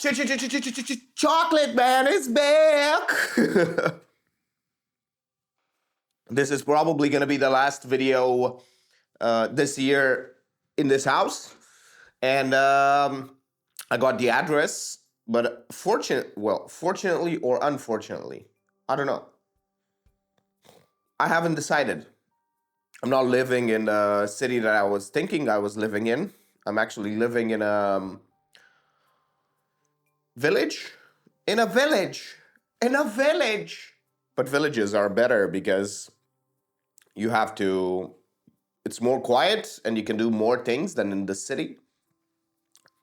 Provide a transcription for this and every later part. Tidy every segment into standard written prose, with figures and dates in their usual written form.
Chocolate Man is back. This is probably going to be the last video this year in this house. And I got the address, but fortunately or unfortunately, I don't know. I haven't decided. I'm not living in the city that I was thinking I was living in. I'm actually living in a village. In a village. In a village. But villages are better because you have to, it's more quiet and you can do more things than in the city.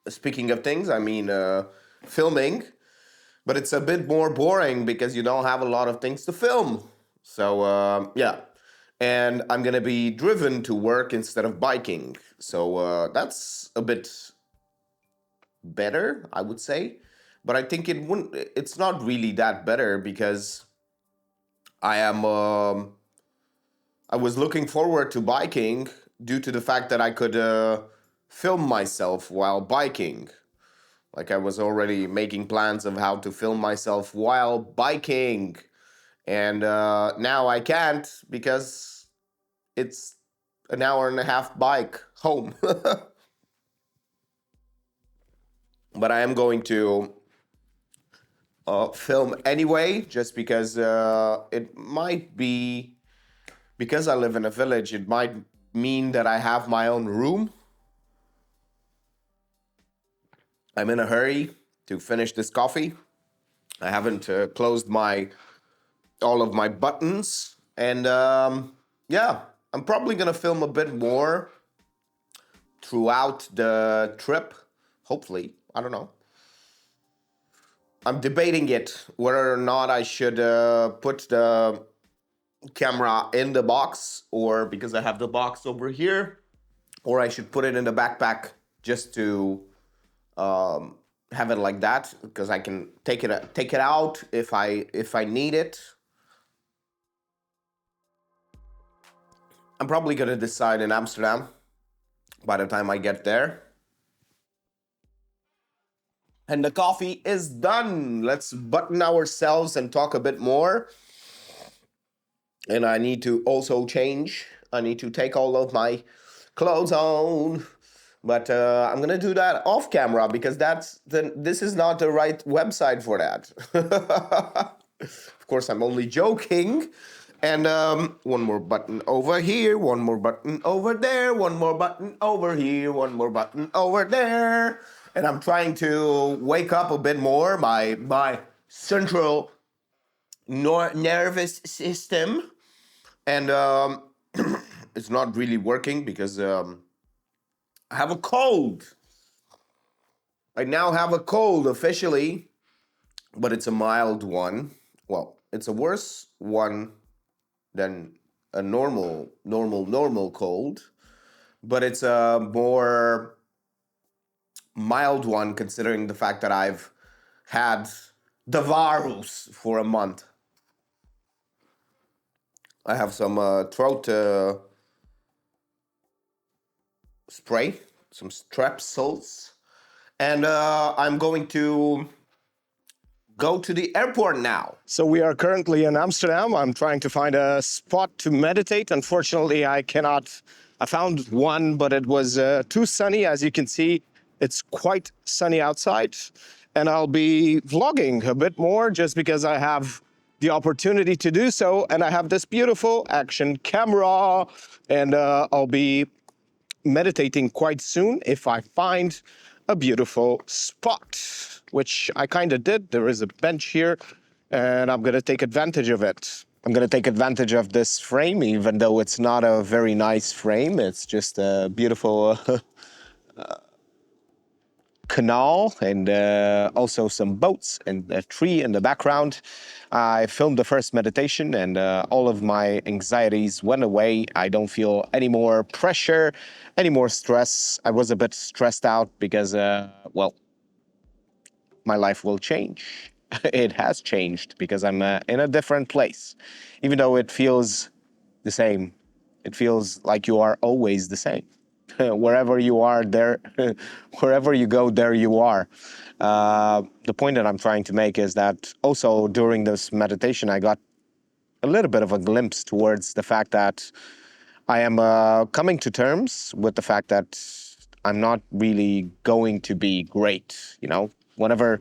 Speaking of things, I mean filming, but it's a bit more boring because you don't have a lot of things to film. So yeah, and I'm gonna be driven to work instead of biking. So that's a bit better, I would say. But I think it's not really that better because I was looking forward to biking due to the fact that I could film myself while biking. Like I was already making plans of how to film myself while biking. And now I can't because it's an hour and a half bike home. But I am going to film anyway, just because it might be, because I live in a village, it might mean that I have my own room. I'm in a hurry to finish this coffee. I haven't closed all of my buttons. And yeah, I'm probably going to film a bit more throughout the trip. Hopefully, I don't know. I'm debating it, whether or not I should put the camera in the box, or because I have the box over here, or I should put it in the backpack just to have it like that, because I can take it out if I need it. I'm probably gonna decide in Amsterdam by the time I get there. And the coffee is done. Let's button ourselves and talk a bit more. And I need to also change. I need to take all of my clothes on. But I'm going to do that off camera because this is not the right website for that. Of course, I'm only joking. And one more button over here, one more button over there, one more button over here, one more button over there. And I'm trying to wake up a bit more my central nervous system. And it's not really working because I have a cold. I now have a cold officially, but it's a mild one. Well, it's a worse one than a normal cold, but it's a more mild one considering the fact that I've had the virus for a month. I have some throat spray, some strepsils, and I'm going to go to the airport now. So we are currently in Amsterdam. I'm trying to find a spot to meditate. Unfortunately, I cannot. I found one, but it was too sunny. As you can see, it's quite sunny outside. And I'll be vlogging a bit more just because I have the opportunity to do so. And I have this beautiful action camera. And I'll be meditating quite soon if I find a beautiful spot, which I kind of did. There is a bench here, and I'm going to take advantage of it. I'm going to take advantage of this frame, even though it's not a very nice frame. It's just a beautiful canal and also some boats and a tree in the background. I filmed the first meditation and all of my anxieties went away. I don't feel any more pressure, any more stress. I was a bit stressed out because, well, my life will change. It has changed because I'm in a different place. Even though it feels the same, it feels like you are always the same. wherever you are, there, wherever you go, there you are. The point that I'm trying to make is that also during this meditation, I got a little bit of a glimpse towards the fact that I am coming to terms with the fact that I'm not really going to be great. You know, whenever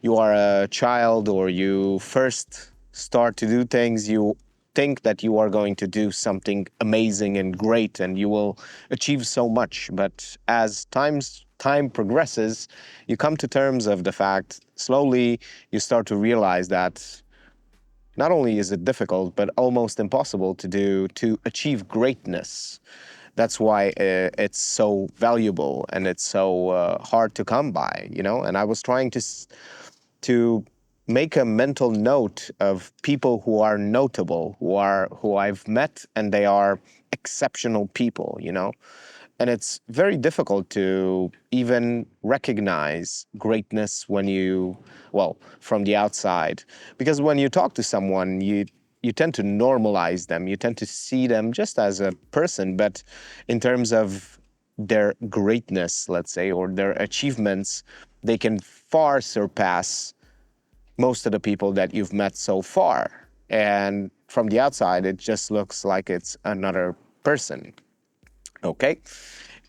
you are a child or you first start to do things, you think that you are going to do something amazing and great and you will achieve so much. But as time progresses, you come to terms of the fact slowly you start to realize that not only is it difficult, but almost impossible to achieve greatness. That's why it's so valuable and it's so hard to come by, you know. And I was trying to make a mental note of people who are notable, who I've met, and they are exceptional people, you know. And it's very difficult to even recognize greatness when well, from the outside. Because when you talk to someone, you tend to normalize them. You tend to see them just as a person, but in terms of their greatness, let's say, or their achievements, they can far surpass most of the people that you've met so far. And from the outside, it just looks like it's another person. Okay.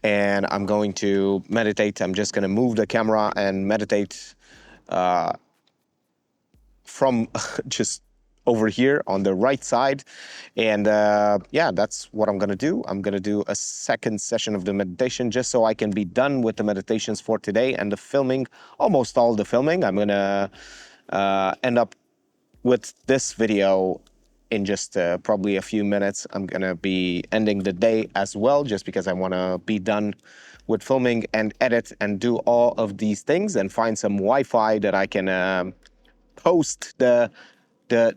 And I'm going to meditate. I'm just going to move the camera and meditate from just over here on the right side. And yeah, that's what I'm going to do. I'm going to do a second session of the meditation just so I can be done with the meditations for today and the filming, almost all the filming. I'm going to end up with this video in just probably a few minutes. I'm gonna be ending the day as well, just because I wanna be done with filming and edit and do all of these things and find some Wi-Fi that I can post the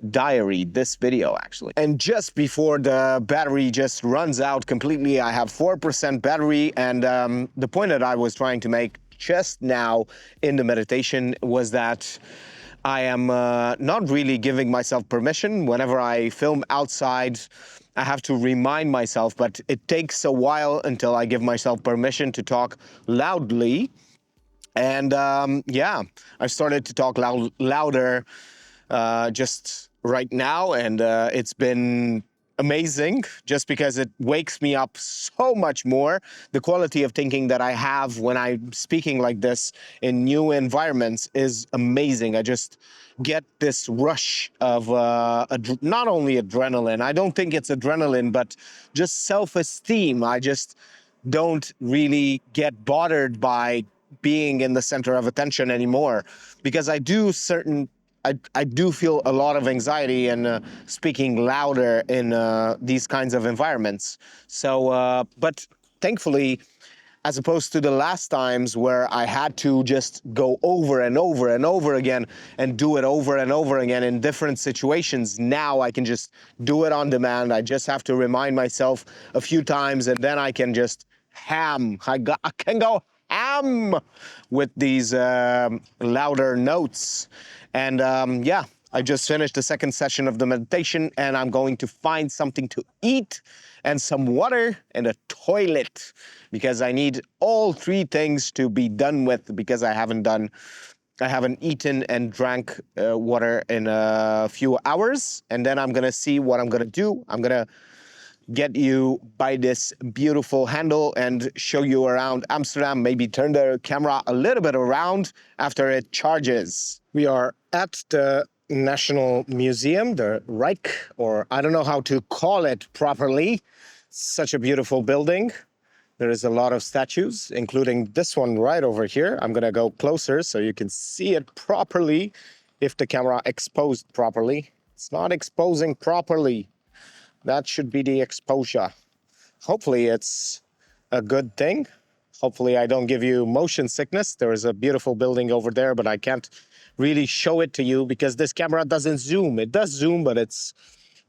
diary, this video actually. And just before the battery just runs out completely, I have 4% battery. And the point that I was trying to make just now in the meditation was that I am not really giving myself permission. Whenever I film outside, I have to remind myself, but it takes a while until I give myself permission to talk loudly. And yeah, I started to talk louder just right now, and it's been amazing just because it wakes me up so much more. The quality of thinking that I have when I'm speaking like this in new environments is amazing. I just get this rush of not only adrenaline, I don't think it's adrenaline, but just self-esteem. I just don't really get bothered by being in the center of attention anymore, because I do feel a lot of anxiety in speaking louder in these kinds of environments. So, but thankfully, as opposed to the last times where I had to just go over and over and over again and do it over and over again in different situations, now I can just do it on demand. I just have to remind myself a few times, and then I can just I can go ham with these louder notes. And yeah, I just finished the second session of the meditation, and I'm going to find something to eat and some water and a toilet, because I need all three things to be done with, because I haven't eaten and drank water in a few hours. And then I'm gonna see what I'm gonna do. I'm gonna get you by this beautiful handle and show you around Amsterdam, maybe turn the camera a little bit around after it charges. We are at the National Museum, the Reich, or I don't know how to call it properly. Such a beautiful building. There is a lot of statues, including this one right over here. I'm gonna go closer so you can see it properly if the camera exposed properly. It's not exposing properly. That should be the exposure. Hopefully it's a good thing. Hopefully I don't give you motion sickness. There is a beautiful building over there, but I can't really show it to you because this camera doesn't zoom. It does zoom, but it's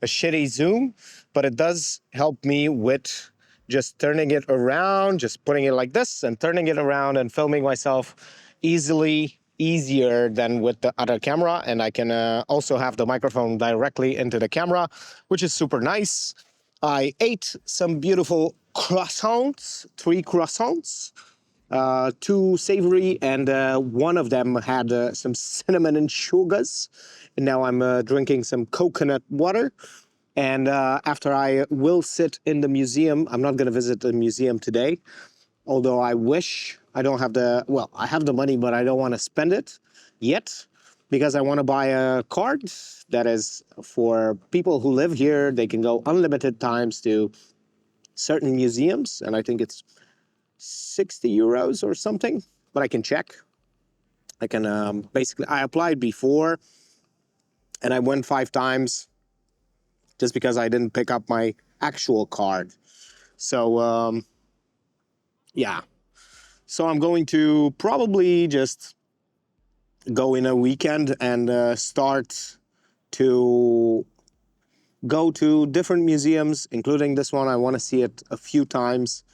a shitty zoom. But it does help me with just turning it around, just putting it like this and turning it around and filming myself easier than with the other camera. And I can also have the microphone directly into the camera, which is super nice. I ate some beautiful croissants, 3 croissants, 2 savory, and one of them had some cinnamon and sugars. And now I'm drinking some coconut water. And after I will sit in the museum, I'm not going to visit the museum today, although I wish. I don't have the, well, I have the money, but I don't want to spend it yet because I want to buy a card that is for people who live here. They can go unlimited times to certain museums, and I think it's 60 euros or something, but I can check. I can basically, I applied before and I went 5 times just because I didn't pick up my actual card. So, yeah. So I'm going to probably just go in a weekend and start to go to different museums, including this one. I want to see it a few times,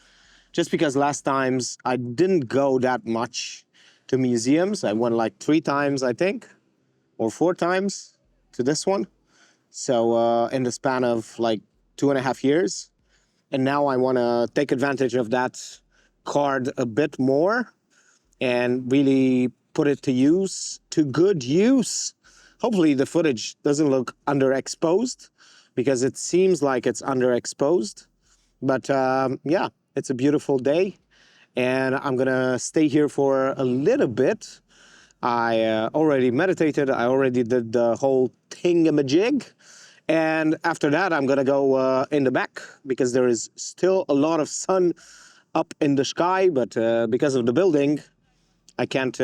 just because last times I didn't go that much to museums. I went like 3 times, I think, or 4 times to this one. So in the span of like 2.5 years. And now I want to take advantage of that card a bit more and really put it to use, to good use. Hopefully the footage doesn't look underexposed, because it seems like it's underexposed. But yeah, it's a beautiful day, and I'm gonna stay here for a little bit. I already meditated. I already did the whole thingamajig. And after that, I'm gonna go in the back, because there is still a lot of sun up in the sky, but because of the building, I can't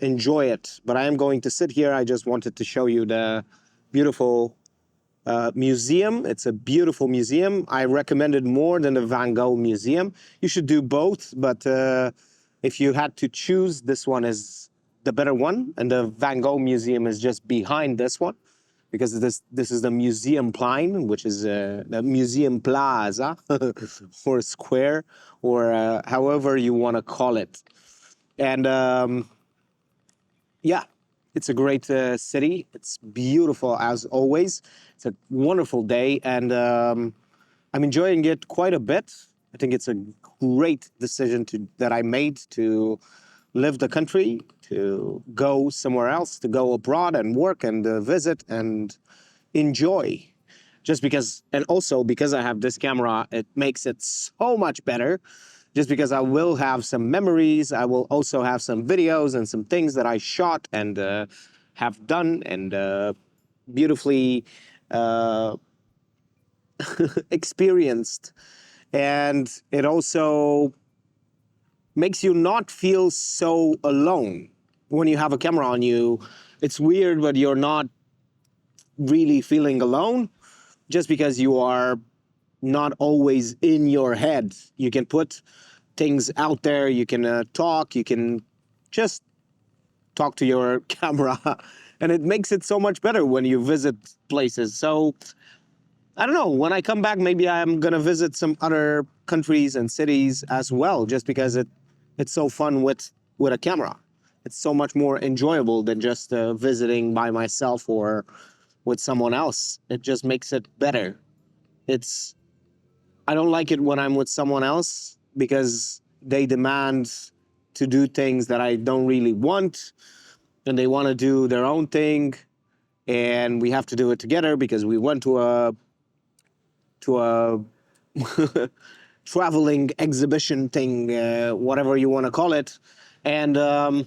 enjoy it. But I am going to sit here. I just wanted to show you the beautiful museum. It's a beautiful museum. I recommend it more than the Van Gogh Museum. You should do both, but if you had to choose, this one is the better one, and the Van Gogh Museum is just behind this one, because this is the Museumplein, which is the Museum Plaza, or square, or however you want to call it. And yeah, it's a great city. It's beautiful as always. It's a wonderful day, and I'm enjoying it quite a bit. I think it's a great decision that I made to leave the country, to go somewhere else, to go abroad and work and visit and enjoy. Just because, and also because I have this camera, it makes it so much better. Just because I will have some memories, I will also have some videos and some things that I shot and have done and beautifully experienced. And it also makes you not feel so alone when you have a camera on you. It's weird, but you're not really feeling alone, just because you are not always in your head. You can put things out there, you can talk, you can just talk to your camera, and it makes it so much better when you visit places. So I don't know, when I come back, maybe I'm gonna visit some other countries and cities as well, just because it's so fun with a camera. It's so much more enjoyable than just visiting by myself or with someone else. It just makes it better. I don't like it when I'm with someone else, because they demand to do things that I don't really want, and they want to do their own thing, and we have to do it together because we went to a traveling exhibition thing, whatever you want to call it, and I'm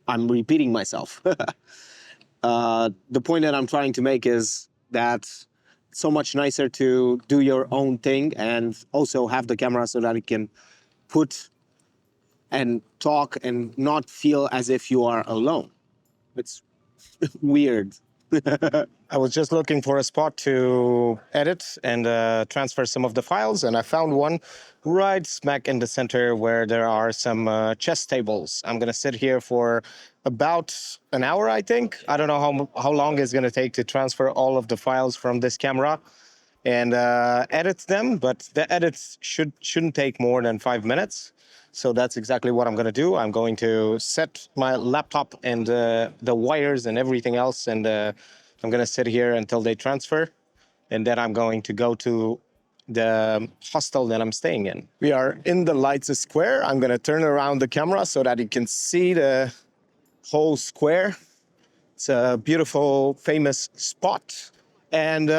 repeating myself. The point that I'm trying to make is that it's so much nicer to do your own thing and also have the camera so that you can put and talk and not feel as if you are alone. It's weird. I was just looking for a spot to edit and transfer some of the files, and I found one right smack in the center where there are some chess tables. I'm gonna sit here for about an hour, I think. I don't know how long it's gonna take to transfer all of the files from this camera and edit them, but the edits shouldn't take more than 5 minutes. So that's exactly what I'm going to do. I'm going to set my laptop and the wires and everything else, and I'm going to sit here until they transfer. And then I'm going to go to the hostel that I'm staying in. We are in the Leidse Square. I'm gonna turn around the camera so that you can see the whole square. It's a beautiful, famous spot. And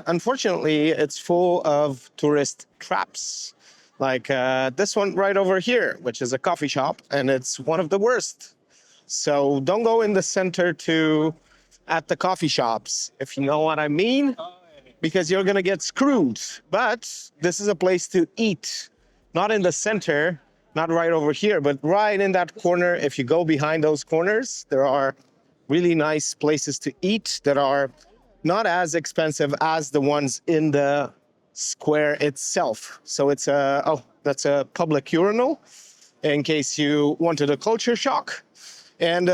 unfortunately, it's full of tourist traps. Like this one right over here, which is a coffee shop, and it's one of the worst. So don't go in the center at the coffee shops, if you know what I mean, because you're gonna get screwed. But this is a place to eat, not in the center, not right over here, but right in that corner. If you go behind those corners, there are really nice places to eat that are not as expensive as the ones in the square itself. So it's that's a public urinal in case you wanted a culture shock. And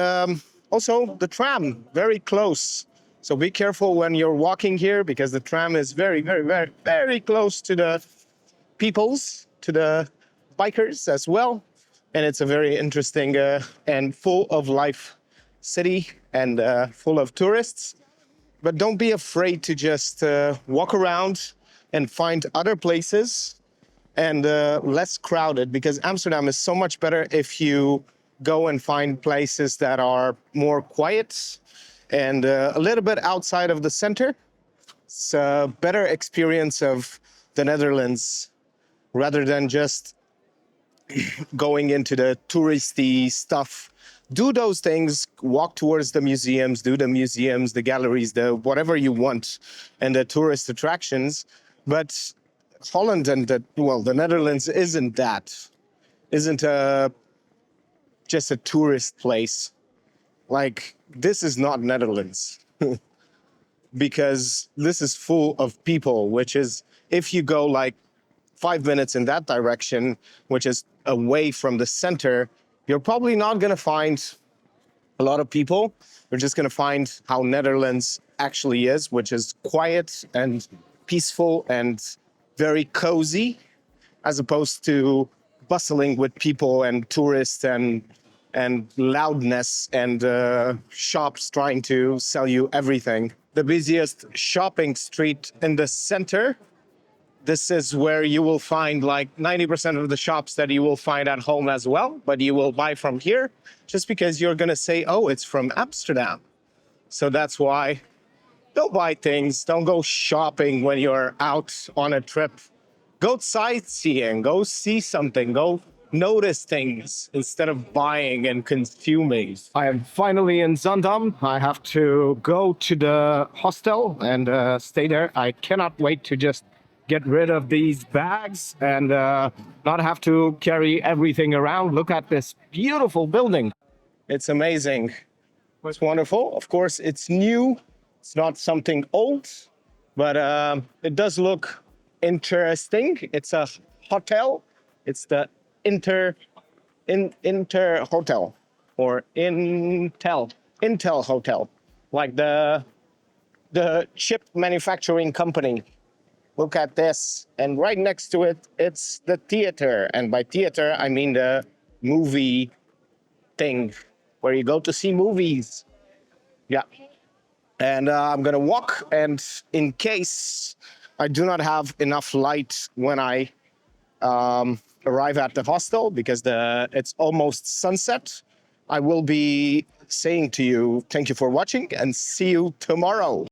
also the tram, very close. So be careful when you're walking here because the tram is very, very, very, very close to the to the bikers as well. And it's a very interesting and full of life city and full of tourists. But don't be afraid to just walk around and find other places and less crowded, because Amsterdam is so much better if you go and find places that are more quiet and a little bit outside of the center. It's a better experience of the Netherlands rather than just going into the touristy stuff. Do those things, walk towards the museums, do the museums, the galleries, the whatever you want, and the tourist attractions. But Holland and the Netherlands isn't just a tourist place. Like, this is not Netherlands. Because this is full of people, which is, if you go like 5 minutes in that direction, which is away from the center, you're probably not going to find a lot of people. You're just going to find how Netherlands actually is, which is quiet and peaceful and very cozy, as opposed to bustling with people and tourists and loudness and shops trying to sell you everything. The busiest shopping street in the center. This is where you will find like 90% of the shops that you will find at home as well, but you will buy from here just because you're going to say, oh, it's from Amsterdam. So that's why don't buy things. Don't go shopping when you're out on a trip. Go sightseeing, go see something, go notice things instead of buying and consuming. I am finally in Zandam. I have to go to the hostel and stay there. I cannot wait to just get rid of these bags and not have to carry everything around. Look at this beautiful building. It's amazing. It's wonderful. Of course, it's new. It's not something old, but it does look interesting. It's a hotel. It's the Inter Hotel or Intel Hotel, like the chip manufacturing company. Look at this, and right next to it, it's the theater, and by theater I mean the movie thing where you go to see movies. Yeah, and I'm gonna walk, and in case I do not have enough light when I arrive at the hostel because it's almost sunset, I will be saying to you, thank you for watching and see you tomorrow.